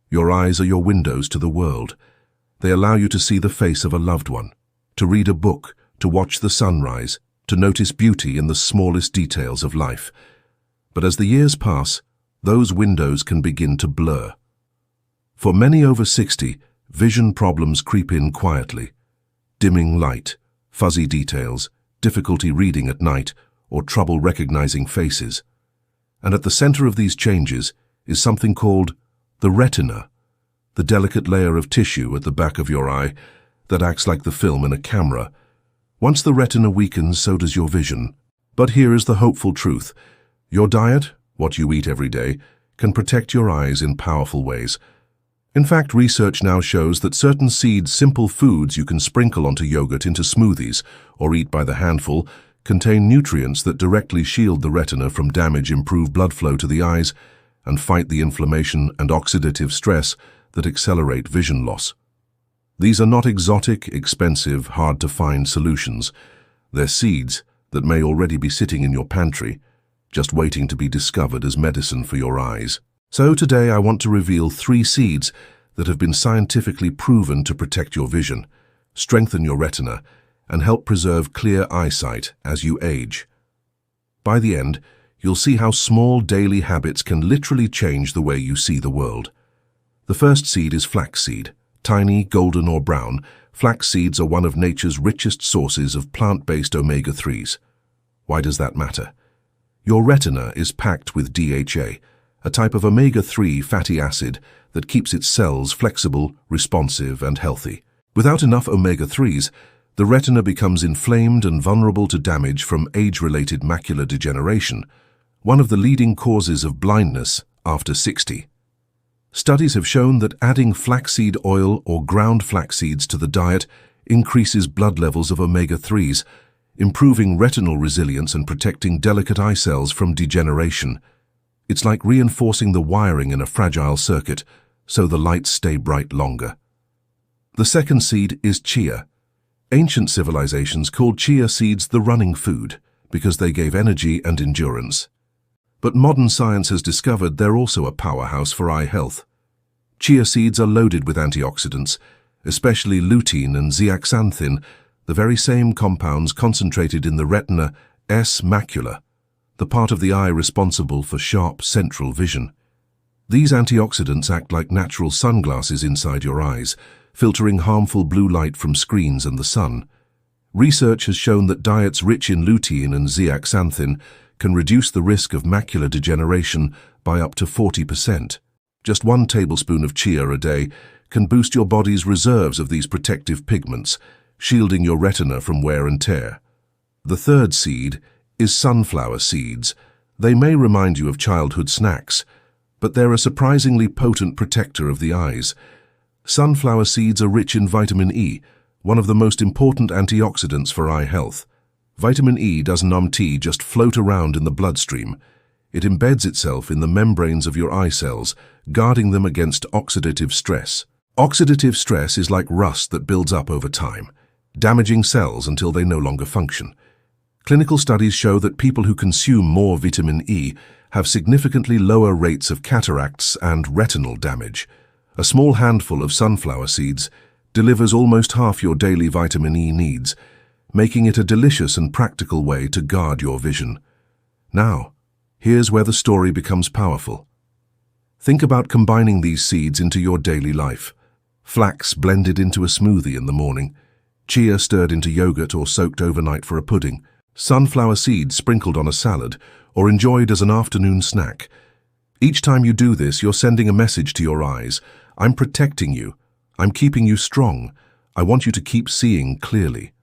Your eyes are your windows to the world. They allow you to see the face of a loved one, to read a book, to watch the sunrise, to notice beauty in the smallest details of life. But as the years pass, those windows can begin to blur. For many over 60, vision problems creep in quietly. Dimming light, fuzzy details, difficulty reading at night, or trouble recognizing faces. And at the center of these changes is something called the retina, the delicate layer of tissue at the back of your eye that acts like the film in a camera. Once the retina weakens, so does your vision. But here is the hopeful truth. Your diet, what you eat every day, can protect your eyes in powerful ways. In fact, research now shows that certain seeds, simple foods you can sprinkle onto yogurt, into smoothies, or eat by the handful, contain nutrients that directly shield the retina from damage, improve blood flow to the eyes, and fight the inflammation and oxidative stress that accelerate vision loss. These are not exotic, expensive, hard-to-find solutions. They're seeds that may already be sitting in your pantry, just waiting to be discovered as medicine for your eyes. So today I want to reveal 3 seeds that have been scientifically proven to protect your vision, strengthen your retina, and help preserve clear eyesight as you age. By the end, you'll see how small daily habits can literally change the way you see the world. The first seed is flaxseed. Tiny, golden or brown, flax seeds are one of nature's richest sources of plant-based omega-3s. Why does that matter? Your retina is packed with DHA, a type of omega-3 fatty acid that keeps its cells flexible, responsive, and healthy. Without enough omega-3s, the retina becomes inflamed and vulnerable to damage from age-related macular degeneration, one of the leading causes of blindness after 60. Studies have shown that adding flaxseed oil or ground flax seeds to the diet increases blood levels of omega-3s, improving retinal resilience and protecting delicate eye cells from degeneration. It's like reinforcing the wiring in a fragile circuit so the lights stay bright longer. The second seed is chia. Ancient civilizations called chia seeds the running food because they gave energy and endurance. But modern science has discovered they're also a powerhouse for eye health. Chia seeds are loaded with antioxidants, especially lutein and zeaxanthin, the very same compounds concentrated in the retina macula, the part of the eye responsible for sharp central vision. These antioxidants act like natural sunglasses inside your eyes, filtering harmful blue light from screens and the sun. Research has shown that diets rich in lutein and zeaxanthin can reduce the risk of macular degeneration by up to 40%. Just 1 tablespoon of chia a day can boost your body's reserves of these protective pigments, shielding your retina from wear and tear. The third seed is sunflower seeds. They may remind you of childhood snacks, but they're a surprisingly potent protector of the eyes. Sunflower seeds are rich in vitamin E, one of the most important antioxidants for eye health. Vitamin E doesn't just float around in the bloodstream. It embeds itself in the membranes of your eye cells, guarding them against oxidative stress. Oxidative stress is like rust that builds up over time, damaging cells until they no longer function. Clinical studies show that people who consume more vitamin E have significantly lower rates of cataracts and retinal damage. A small handful of sunflower seeds delivers almost half your daily vitamin E needs, making it a delicious and practical way to guard your vision. Now, here's where the story becomes powerful. Think about combining these seeds into your daily life. Flax blended into a smoothie in the morning, chia stirred into yogurt or soaked overnight for a pudding, sunflower seeds sprinkled on a salad or enjoyed as an afternoon snack. Each time you do this, you're sending a message to your eyes. I'm protecting you. I'm keeping you strong. I want you to keep seeing clearly.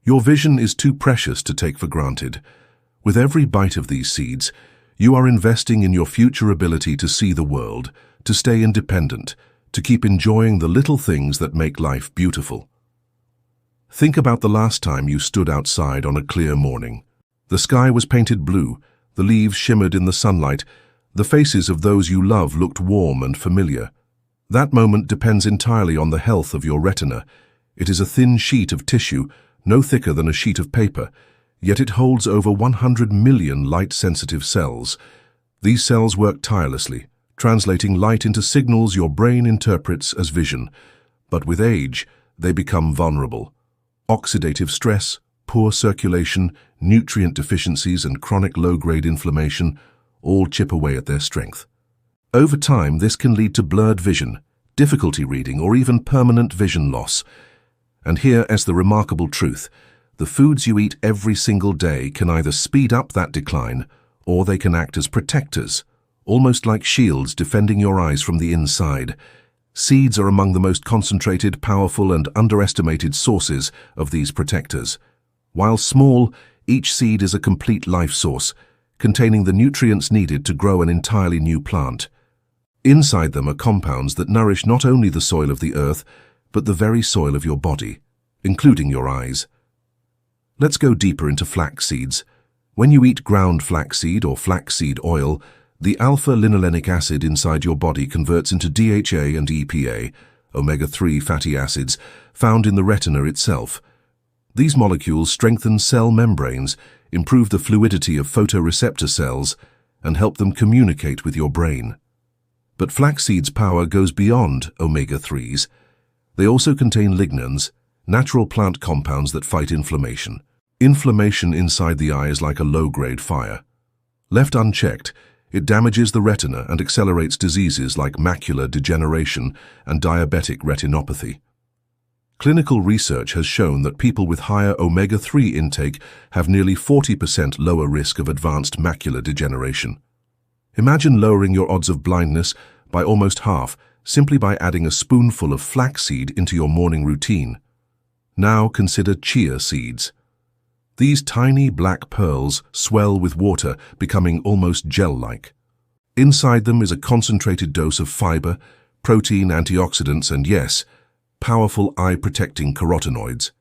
Your vision is too precious to take for granted. With every bite of these seeds, you are investing in your future ability to see the world, to stay independent, to keep enjoying the little things that make life beautiful. Think about the last time you stood outside on a clear morning. The sky was painted blue, the leaves shimmered in the sunlight, the faces of those you love looked warm and familiar. That moment depends entirely on the health of your retina. It is a thin sheet of tissue, no thicker than a sheet of paper, yet it holds over 100 million light-sensitive cells. These cells work tirelessly, translating light into signals your brain interprets as vision. But with age, they become vulnerable. Oxidative stress, poor circulation, nutrient deficiencies, and chronic low-grade inflammation all chip away at their strength. Over time, this can lead to blurred vision, difficulty reading, or even permanent vision loss. And here is the remarkable truth. The foods you eat every single day can either speed up that decline, or they can act as protectors, almost like shields defending your eyes from the inside. Seeds are among the most concentrated, powerful, and underestimated sources of these protectors. While small, each seed is a complete life source, containing the nutrients needed to grow an entirely new plant. Inside them are compounds that nourish not only the soil of the earth, but the very soil of your body, including your eyes. Let's go deeper into flax seeds. When you eat ground flaxseed or flaxseed oil, the alpha-linolenic acid inside your body converts into DHA and EPA, omega-3 fatty acids, found in the retina itself. These molecules strengthen cell membranes, improve the fluidity of photoreceptor cells, and help them communicate with your brain. But flaxseed's power goes beyond omega-3s. They also contain lignans, natural plant compounds that fight inflammation. Inflammation inside the eye is like a low-grade fire. Left unchecked, it damages the retina and accelerates diseases like macular degeneration and diabetic retinopathy. Clinical research has shown that people with higher omega-3 intake have nearly 40% lower risk of advanced macular degeneration. Imagine lowering your odds of blindness by almost half simply by adding a spoonful of flaxseed into your morning routine. Now consider chia seeds. These tiny black pearls swell with water, becoming almost gel-like. Inside them is a concentrated dose of fiber, protein, antioxidants, and yes, powerful eye-protecting carotenoids.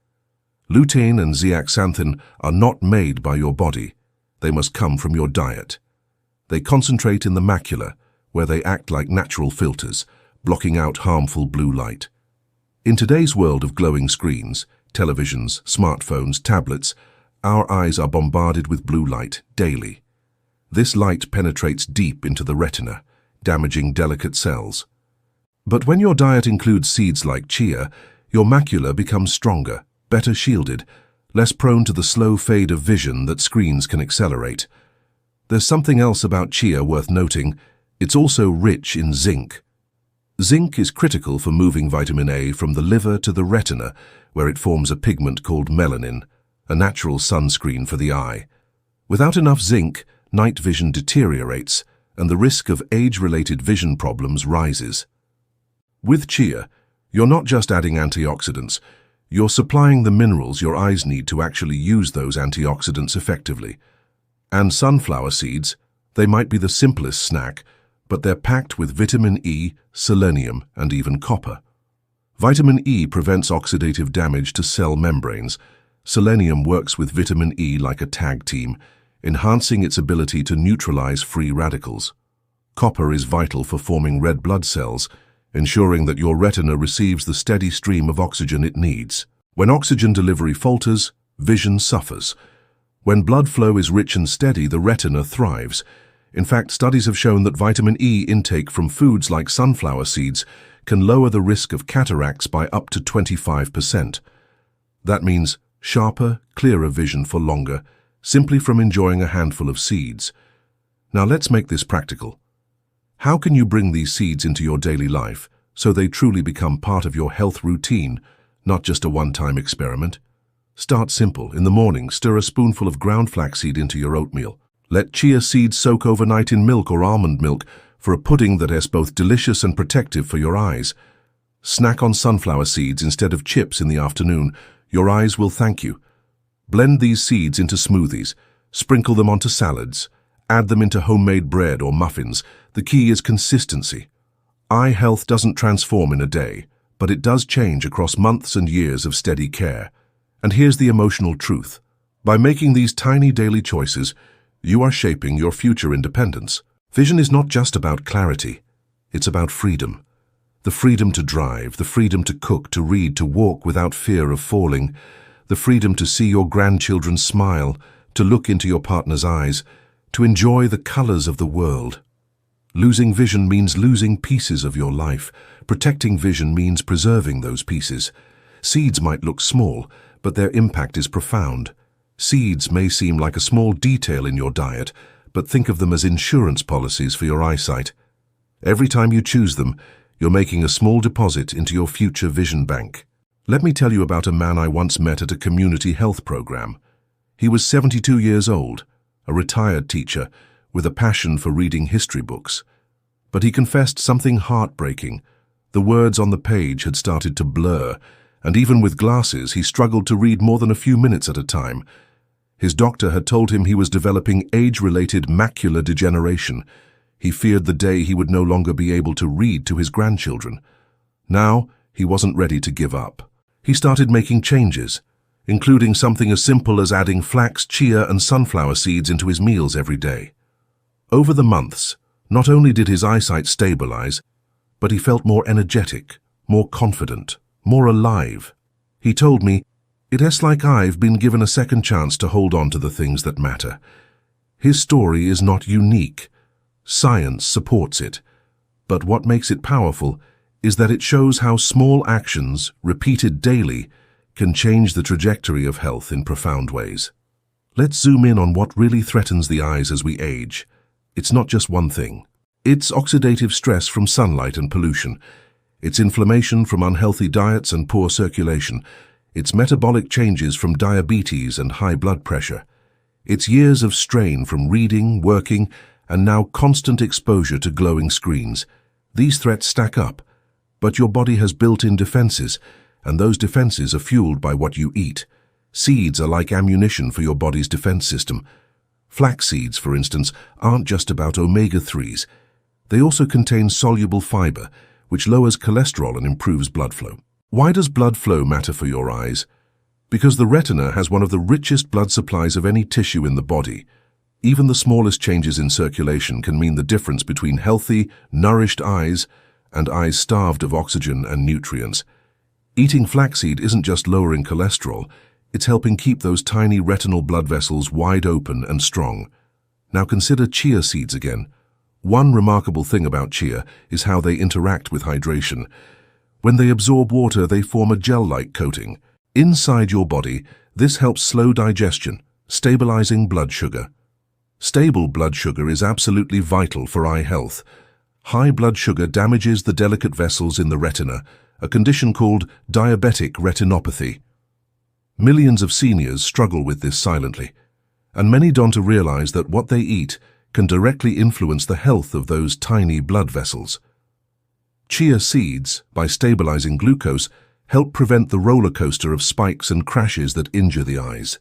Lutein and zeaxanthin are not made by your body. They must come from your diet. They concentrate in the macula, where they act like natural filters, blocking out harmful blue light. In today's world of glowing screens, televisions, smartphones, tablets, our eyes are bombarded with blue light daily. This light penetrates deep into the retina, damaging delicate cells. But when your diet includes seeds like chia, your macula becomes stronger, better shielded, less prone to the slow fade of vision that screens can accelerate. There's something else about chia worth noting. It's also rich in zinc. Zinc is critical for moving vitamin A from the liver to the retina, where it forms a pigment called melanin, a natural sunscreen for the eye. Without enough zinc, night vision deteriorates, and the risk of age-related vision problems rises. With chia, you're not just adding antioxidants, you're supplying the minerals your eyes need to actually use those antioxidants effectively. And sunflower seeds, they might be the simplest snack, but they're packed with vitamin E, selenium, and even copper. Vitamin E prevents oxidative damage to cell membranes. Selenium works with vitamin E like a tag team, enhancing its ability to neutralize free radicals. Copper is vital for forming red blood cells, ensuring that your retina receives the steady stream of oxygen it needs. When oxygen delivery falters, vision suffers. When blood flow is rich and steady, the retina thrives. In fact, studies have shown that vitamin E intake from foods like sunflower seeds can lower the risk of cataracts by up to 25%. That means sharper, clearer vision for longer, simply from enjoying a handful of seeds. Now let's make this practical. How can you bring these seeds into your daily life so they truly become part of your health routine, not just a one-time experiment? Start simple. In the morning, stir a spoonful of ground flaxseed into your oatmeal. Let chia seeds soak overnight in milk or almond milk for a pudding that is both delicious and protective for your eyes. Snack on sunflower seeds instead of chips in the afternoon. Your eyes will thank you. Blend these seeds into smoothies. Sprinkle them onto salads. Add them into homemade bread or muffins. The key is consistency. Eye health doesn't transform in a day, but it does change across months and years of steady care. And here's the emotional truth. By making these tiny daily choices, you are shaping your future independence. Vision is not just about clarity. It's about freedom. The freedom to drive, the freedom to cook, to read, to walk without fear of falling, the freedom to see your grandchildren smile, to look into your partner's eyes, to enjoy the colors of the world. Losing vision means losing pieces of your life. Protecting vision means preserving those pieces. Seeds might look small, but their impact is profound. Seeds may seem like a small detail in your diet, but think of them as insurance policies for your eyesight. Every time you choose them, you're making a small deposit into your future vision bank. Let me tell you about a man I once met at a community health program. He was 72 years old, a retired teacher, with a passion for reading history books. But he confessed something heartbreaking. The words on the page had started to blur, and even with glasses, he struggled to read more than a few minutes at a time. His doctor had told him he was developing age-related macular degeneration. He feared the day he would no longer be able to read to his grandchildren. Now, he wasn't ready to give up. He started making changes, including something as simple as adding flax, chia, and sunflower seeds into his meals every day. Over the months, not only did his eyesight stabilize, but he felt more energetic, more confident, more alive. He told me, "It's like I've been given a second chance to hold on to the things that matter." His story is not unique. Science supports it. But what makes it powerful is that it shows how small actions, repeated daily, can change the trajectory of health in profound ways. Let's zoom in on what really threatens the eyes as we age. It's not just one thing. It's oxidative stress from sunlight and pollution. It's inflammation from unhealthy diets and poor circulation. It's metabolic changes from diabetes and high blood pressure. It's years of strain from reading, working, and now constant exposure to glowing screens. These threats stack up, but your body has built-in defenses, and those defenses are fueled by what you eat. Seeds are like ammunition for your body's defense system. Flax seeds, for instance, aren't just about omega-3s. They also contain soluble fiber, which lowers cholesterol and improves blood flow. Why does blood flow matter for your eyes? Because the retina has one of the richest blood supplies of any tissue in the body. Even the smallest changes in circulation can mean the difference between healthy, nourished eyes and eyes starved of oxygen and nutrients. Eating flaxseed isn't just lowering cholesterol, it's helping keep those tiny retinal blood vessels wide open and strong. Now consider chia seeds again. One remarkable thing about chia is how they interact with hydration. When they absorb water, they form a gel-like coating. Inside your body, this helps slow digestion, stabilizing blood sugar. Stable blood sugar is absolutely vital for eye health. High blood sugar damages the delicate vessels in the retina, a condition called diabetic retinopathy. Millions of seniors struggle with this silently, and many don't realize that what they eat can directly influence the health of those tiny blood vessels. Chia seeds, by stabilizing glucose, help prevent the roller coaster of spikes and crashes that injure the eyes.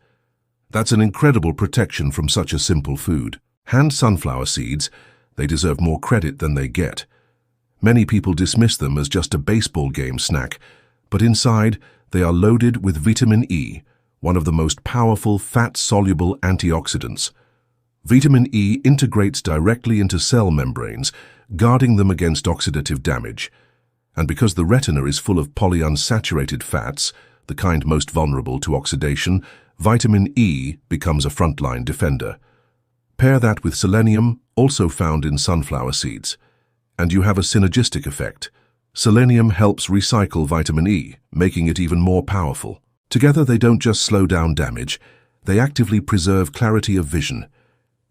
That's an incredible protection from such a simple food. Hand sunflower seeds, they deserve more credit than they get. Many people dismiss them as just a baseball game snack, but inside, they are loaded with vitamin E, one of the most powerful fat-soluble antioxidants. Vitamin E integrates directly into cell membranes, guarding them against oxidative damage. And because the retina is full of polyunsaturated fats, the kind most vulnerable to oxidation, vitamin E becomes a frontline defender. Pair that with selenium, also found in sunflower seeds, and you have a synergistic effect. Selenium helps recycle vitamin E, making it even more powerful. Together, they don't just slow down damage, they actively preserve clarity of vision.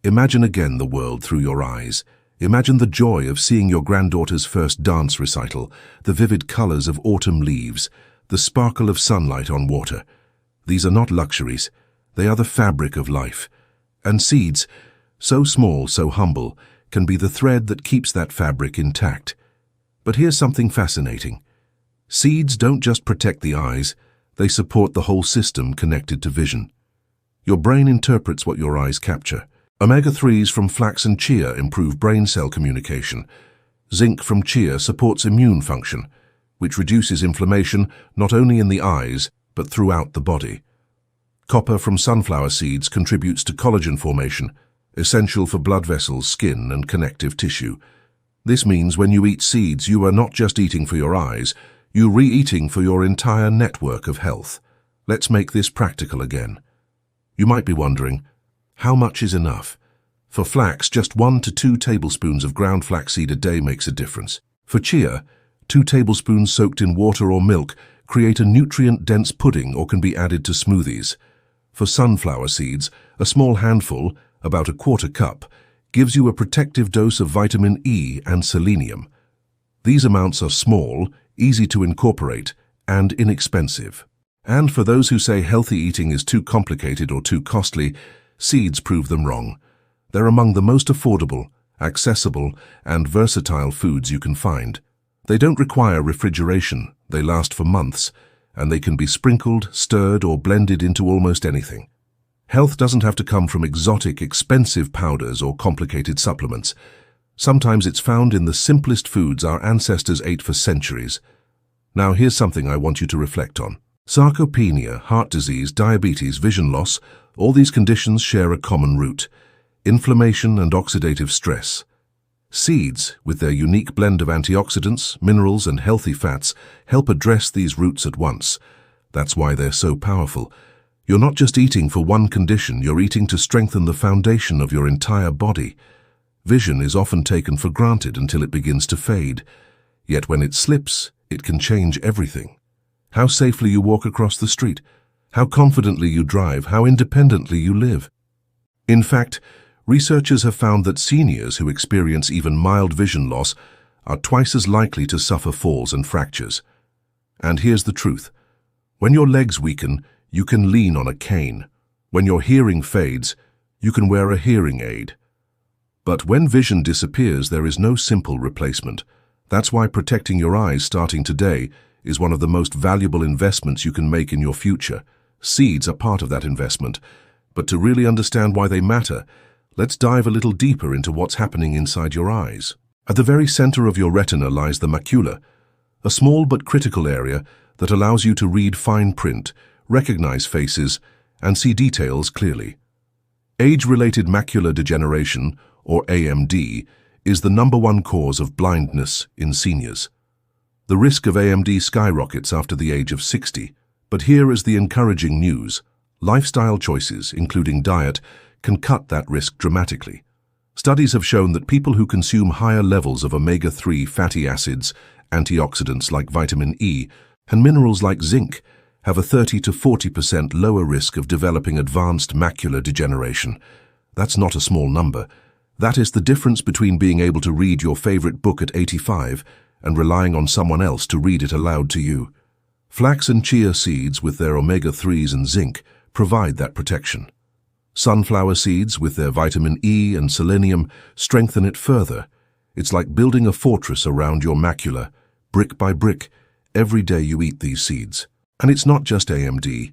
Imagine again the world through your eyes. Imagine the joy of seeing your granddaughter's first dance recital, the vivid colors of autumn leaves, the sparkle of sunlight on water. These are not luxuries, they are the fabric of life. And seeds, so small, so humble, can be the thread that keeps that fabric intact. But here's something fascinating. Seeds don't just protect the eyes, they support the whole system connected to vision. Your brain interprets what your eyes capture. Omega-3s from flax and chia improve brain cell communication. Zinc from chia supports immune function, which reduces inflammation not only in the eyes, but throughout the body. Copper from sunflower seeds contributes to collagen formation, essential for blood vessels, skin, and connective tissue. This means when you eat seeds, you are not just eating for your eyes, you're re-eating for your entire network of health. Let's make this practical again. You might be wondering, how much is enough? For flax, just 1 to 2 tablespoons of ground flaxseed a day makes a difference. For chia, 2 tablespoons soaked in water or milk create a nutrient-dense pudding or can be added to smoothies. For sunflower seeds, a small handful, about a quarter cup, gives you a protective dose of vitamin E and selenium. These amounts are small, easy to incorporate, and inexpensive. And for those who say healthy eating is too complicated or too costly, seeds prove them wrong. They're among the most affordable, accessible, and versatile foods you can find. They don't require refrigeration, they last for months, and they can be sprinkled, stirred, or blended into almost anything. Health doesn't have to come from exotic, expensive powders or complicated supplements. Sometimes it's found in the simplest foods our ancestors ate for centuries. Now here's something I want you to reflect on. Sarcopenia, heart disease, diabetes, vision loss, all these conditions share a common root: inflammation and oxidative stress. Seeds, with their unique blend of antioxidants, minerals, and healthy fats, help address these roots at once. That's why they're so powerful. You're not just eating for one condition, you're eating to strengthen the foundation of your entire body. Vision is often taken for granted until it begins to fade. Yet when it slips, it can change everything. How safely you walk across the street, how confidently you drive, how independently you live. In fact, researchers have found that seniors who experience even mild vision loss are twice as likely to suffer falls and fractures. And here's the truth. When your legs weaken, you can lean on a cane. When your hearing fades, you can wear a hearing aid. But when vision disappears, there is no simple replacement. That's why protecting your eyes starting today is one of the most valuable investments you can make in your future. Seeds are part of that investment. But to really understand why they matter, let's dive a little deeper into what's happening inside your eyes. At the very center of your retina lies the macula, a small but critical area that allows you to read fine print, recognize faces, and see details clearly. Age-related macular degeneration, or AMD, is the #1 cause of blindness in seniors. The risk of AMD skyrockets after the age of 60, but here is the encouraging news. Lifestyle choices, including diet, can cut that risk dramatically. Studies have shown that people who consume higher levels of omega-3 fatty acids, antioxidants like vitamin E, and minerals like zinc have a 30 to 40% lower risk of developing advanced macular degeneration. That's not a small number. That is the difference between being able to read your favorite book at 85 and relying on someone else to read it aloud to you. Flax and chia seeds with their omega-3s and zinc provide that protection. Sunflower seeds with their vitamin E and selenium strengthen it further. It's like building a fortress around your macula, brick by brick, every day you eat these seeds. And it's not just AMD.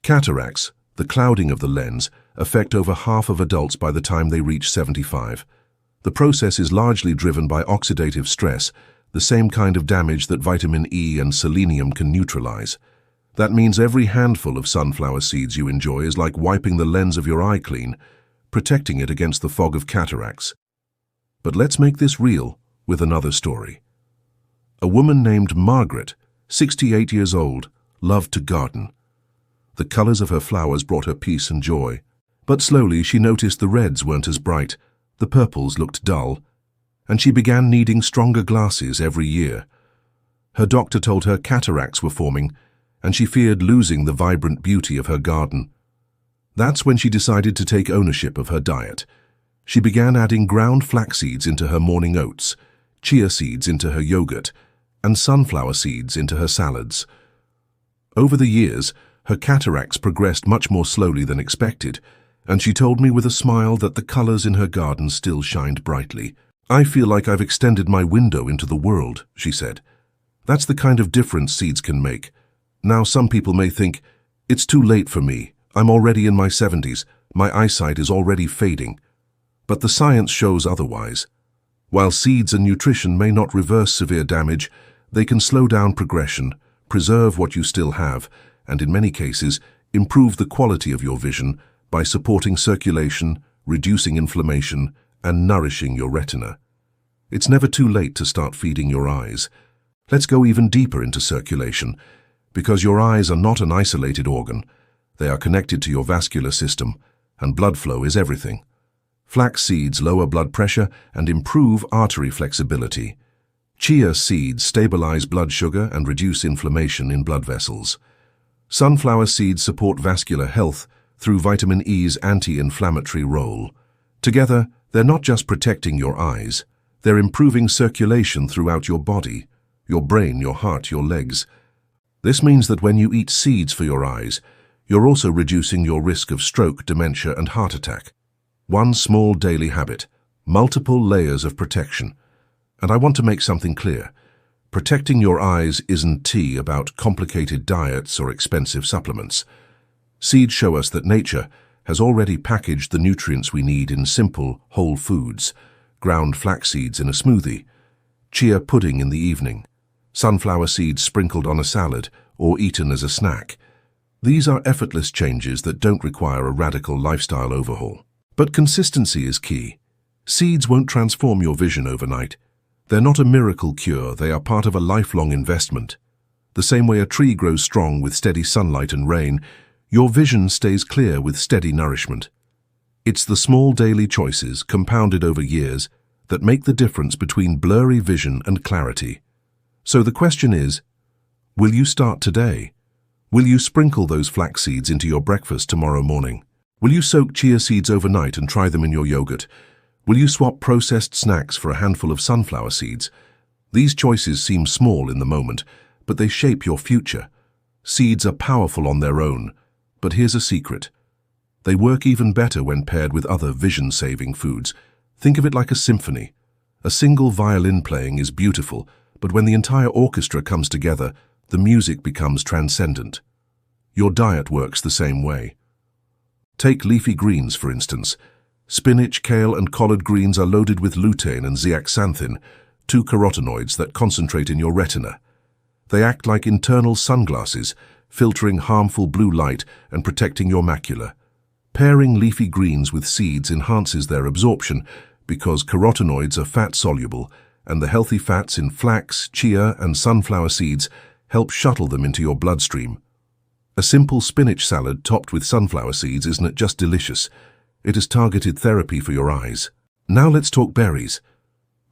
Cataracts, the clouding of the lens, affect over half of adults by the time they reach 75. The process is largely driven by oxidative stress, the same kind of damage that vitamin E and selenium can neutralize. That means every handful of sunflower seeds you enjoy is like wiping the lens of your eye clean, protecting it against the fog of cataracts. But let's make this real with another story. A woman named Margaret, 68 years old, loved to garden. The colors of her flowers brought her peace and joy. But slowly she noticed the reds weren't as bright, the purples looked dull, and she began needing stronger glasses every year. Her doctor told her cataracts were forming, and she feared losing the vibrant beauty of her garden. That's when she decided to take ownership of her diet. She began adding ground flax seeds into her morning oats, chia seeds into her yogurt, and sunflower seeds into her salads. Over the years, her cataracts progressed much more slowly than expected, and she told me with a smile that the colors in her garden still shined brightly. "I feel like I've extended my window into the world," she said. That's the kind of difference seeds can make. Now some people may think, it's too late for me, I'm already in my 70s, my eyesight is already fading. But the science shows otherwise. While seeds and nutrition may not reverse severe damage, they can slow down progression, preserve what you still have, and in many cases, improve the quality of your vision by supporting circulation, reducing inflammation, and nourishing your retina. It's never too late to start feeding your eyes. Let's go even deeper into circulation, because your eyes are not an isolated organ. They are connected to your vascular system, and blood flow is everything. Flax seeds lower blood pressure and improve artery flexibility. Chia seeds stabilize blood sugar and reduce inflammation in blood vessels. Sunflower seeds support vascular health through vitamin E's anti-inflammatory role. Together, they're not just protecting your eyes, they're improving circulation throughout your body, your brain, your heart, your legs. This means that when you eat seeds for your eyes, you're also reducing your risk of stroke, dementia, and heart attack. One small daily habit, multiple layers of protection. And I want to make something clear. Protecting your eyes isn't about complicated diets or expensive supplements. Seeds show us that nature has already packaged the nutrients we need in simple, whole foods. Ground flax seeds in a smoothie, chia pudding in the evening, sunflower seeds sprinkled on a salad or eaten as a snack. These are effortless changes that don't require a radical lifestyle overhaul. But consistency is key. Seeds won't transform your vision overnight. They're not a miracle cure, they are part of a lifelong investment. The same way a tree grows strong with steady sunlight and rain, your vision stays clear with steady nourishment. It's the small daily choices, compounded over years, that make the difference between blurry vision and clarity. So the question is, will you start today? Will you sprinkle those flax seeds into your breakfast tomorrow morning? Will you soak chia seeds overnight and try them in your yogurt? Will you swap processed snacks for a handful of sunflower seeds? These choices seem small in the moment, but they shape your future. Seeds are powerful on their own, but here's a secret. They work even better when paired with other vision-saving foods. Think of it like a symphony. A single violin playing is beautiful, but when the entire orchestra comes together, the music becomes transcendent. Your diet works the same way. Take leafy greens, for instance. Spinach, kale, and collard greens are loaded with lutein and zeaxanthin, two carotenoids that concentrate in your retina. They act like internal sunglasses, filtering harmful blue light and protecting your macula. Pairing leafy greens with seeds enhances their absorption because carotenoids are fat-soluble, and the healthy fats in flax, chia, and sunflower seeds help shuttle them into your bloodstream. A simple spinach salad topped with sunflower seeds isn't just delicious, it is targeted therapy for your eyes. Now let's talk berries.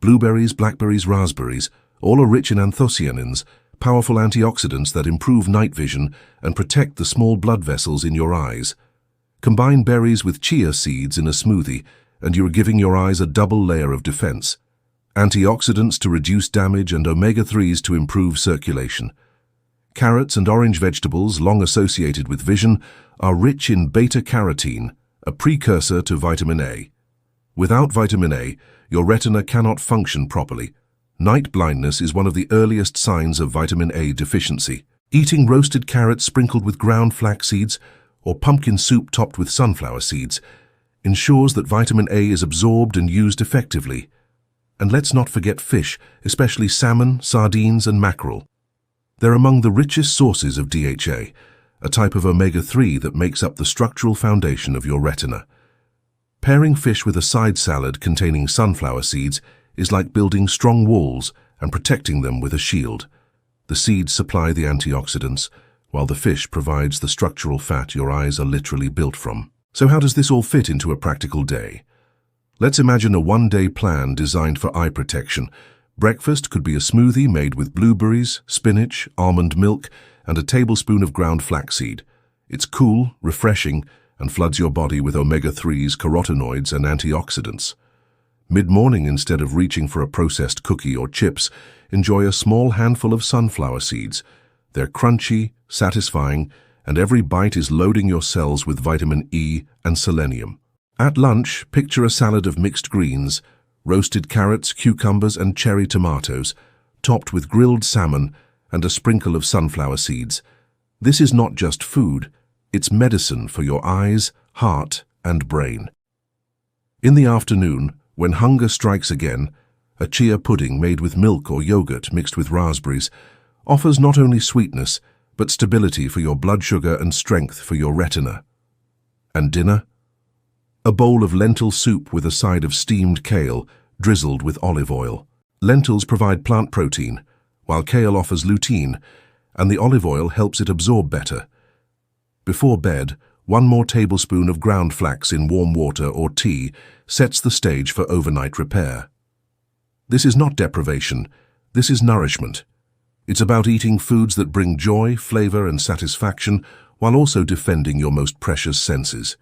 Blueberries, blackberries, raspberries, all are rich in anthocyanins, powerful antioxidants that improve night vision and protect the small blood vessels in your eyes. Combine berries with chia seeds in a smoothie, and you're giving your eyes a double layer of defense. Antioxidants to reduce damage and omega-3s to improve circulation. Carrots and orange vegetables, long associated with vision, are rich in beta-carotene, a precursor to vitamin A. Without vitamin A, your retina cannot function properly. Night blindness is one of the earliest signs of vitamin A deficiency. Eating roasted carrots sprinkled with ground flax seeds or pumpkin soup topped with sunflower seeds ensures that vitamin A is absorbed and used effectively. And let's not forget fish, especially salmon, sardines, and mackerel. They're among the richest sources of DHA, a type of omega-3 that makes up the structural foundation of your retina. Pairing fish with a side salad containing sunflower seeds is like building strong walls and protecting them with a shield. The seeds supply the antioxidants, while the fish provides the structural fat your eyes are literally built from. So how does this all fit into a practical day? Let's imagine a one-day plan designed for eye protection. Breakfast could be a smoothie made with blueberries, spinach, almond milk, and a tablespoon of ground flaxseed. It's cool, refreshing, and floods your body with omega-3s, carotenoids, and antioxidants. Mid-morning, instead of reaching for a processed cookie or chips, enjoy a small handful of sunflower seeds. They're crunchy, satisfying, and every bite is loading your cells with vitamin E and selenium. At lunch, picture a salad of mixed greens, roasted carrots, cucumbers, and cherry tomatoes, topped with grilled salmon and a sprinkle of sunflower seeds. This is not just food, it's medicine for your eyes, heart, and brain. In the afternoon, when hunger strikes again, a chia pudding made with milk or yogurt mixed with raspberries offers not only sweetness, but stability for your blood sugar and strength for your retina. And dinner? A bowl of lentil soup with a side of steamed kale drizzled with olive oil. Lentils provide plant protein, while kale offers lutein, and the olive oil helps it absorb better. Before bed, One more tablespoon of ground flax in warm water or tea sets the stage for overnight repair. This is not deprivation, this is nourishment. It's about eating foods that bring joy, flavor, and satisfaction while also defending your most precious senses.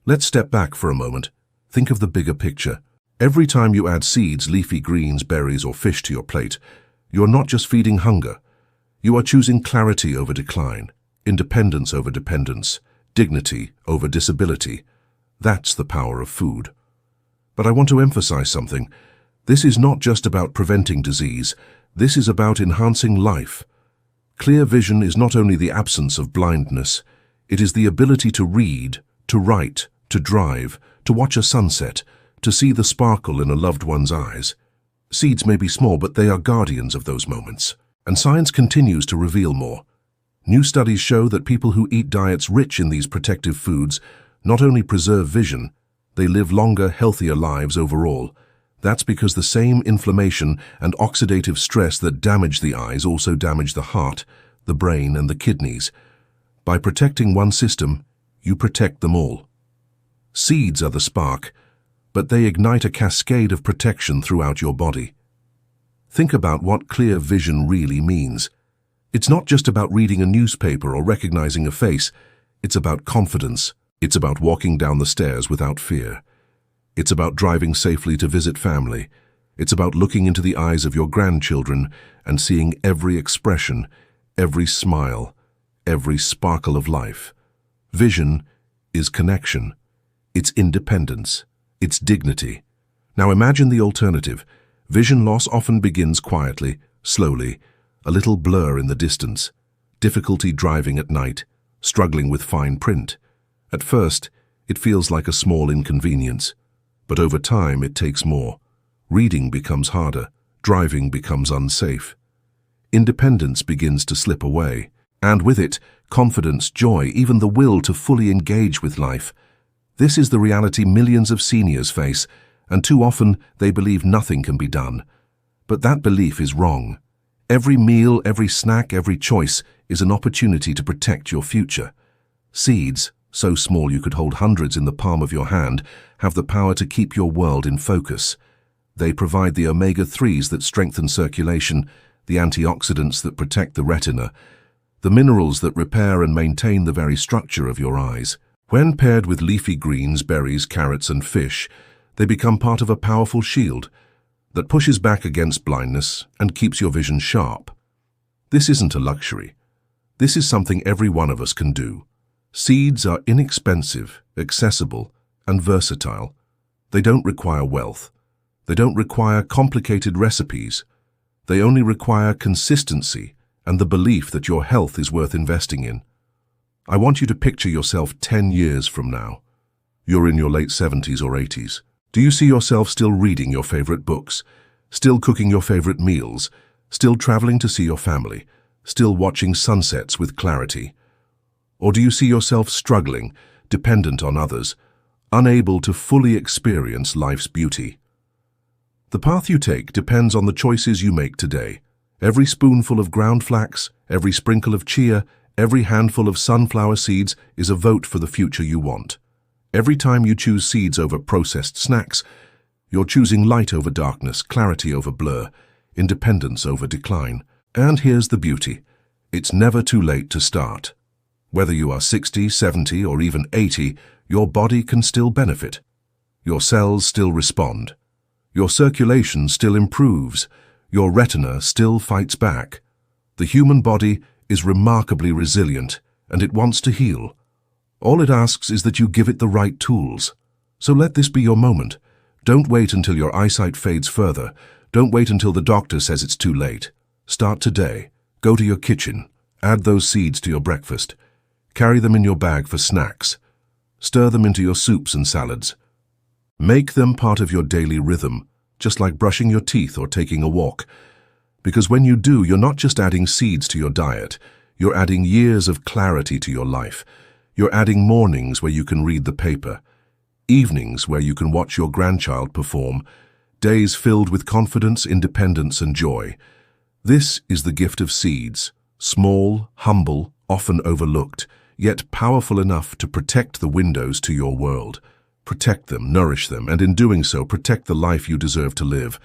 Let's step back for a moment. Think of the bigger picture. Every time you add seeds, leafy greens, berries, or fish to your plate, you are not just feeding hunger. You are choosing clarity over decline, independence over dependence, dignity over disability. That's the power of food. But I want to emphasize something. This is not just about preventing disease. This is about enhancing life. Clear vision is not only the absence of blindness, it is the ability to read, to write, to drive, to watch a sunset, to see the sparkle in a loved one's eyes. Seeds may be small, but they are guardians of those moments. And science continues to reveal more. New studies show that people who eat diets rich in these protective foods not only preserve vision, they live longer, healthier lives overall. That's because the same inflammation and oxidative stress that damage the eyes also damage the heart, the brain, and the kidneys. By protecting one system, you protect them all. Seeds are the spark, but they ignite a cascade of protection throughout your body. Think about what clear vision really means. It's not just about reading a newspaper or recognizing a face. It's about confidence. It's about walking down the stairs without fear. It's about driving safely to visit family. It's about looking into the eyes of your grandchildren and seeing every expression, every smile, every sparkle of life. Vision is connection. It's independence. It's dignity. Now imagine the alternative. Vision loss often begins quietly, slowly, a little blur in the distance, difficulty driving at night, struggling with fine print. At first, it feels like a small inconvenience, but over time it takes more. Reading becomes harder, driving becomes unsafe. Independence begins to slip away, and with it, confidence, joy, even the will to fully engage with life. This is the reality millions of seniors face, and too often they believe nothing can be done. But that belief is wrong. Every meal, every snack, every choice is an opportunity to protect your future. Seeds, so small you could hold hundreds in the palm of your hand, have the power to keep your world in focus. They provide the omega-3s that strengthen circulation, the antioxidants that protect the retina, the minerals that repair and maintain the very structure of your eyes. When paired with leafy greens, berries, carrots, and fish, they become part of a powerful shield that pushes back against blindness and keeps your vision sharp. This isn't a luxury. This is something every one of us can do. Seeds are inexpensive, accessible, and versatile. They don't require wealth. They don't require complicated recipes. They only require consistency and the belief that your health is worth investing in. I want you to picture yourself 10 years from now. You're in your late 70s or 80s. Do you see yourself still reading your favorite books, still cooking your favorite meals, still traveling to see your family, still watching sunsets with clarity? Or do you see yourself struggling, dependent on others, unable to fully experience life's beauty? The path you take depends on the choices you make today. Every spoonful of ground flax, every sprinkle of chia, every handful of sunflower seeds is a vote for the future you want. Every time you choose seeds over processed snacks, you're choosing light over darkness, clarity over blur, independence over decline. And here's the beauty. It's never too late to start. Whether you are 60, 70, or even 80, your body can still benefit. Your cells still respond. Your circulation still improves. Your retina still fights back. The human body is remarkably resilient, and it wants to heal. All it asks is that you give it the right tools. So let this be your moment. Don't wait until your eyesight fades further. Don't wait until the doctor says it's too late. Start today. Go to your kitchen. Add those seeds to your breakfast. Carry them in your bag for snacks. Stir them into your soups and salads. Make them part of your daily rhythm, just like brushing your teeth or taking a walk. Because when you do, you're not just adding seeds to your diet. You're adding years of clarity to your life. You're adding mornings where you can read the paper, evenings where you can watch your grandchild perform, days filled with confidence, independence, and joy. This is the gift of seeds, small, humble, often overlooked, yet powerful enough to protect the windows to your world. Protect them, nourish them, and in doing so, protect the life you deserve to live.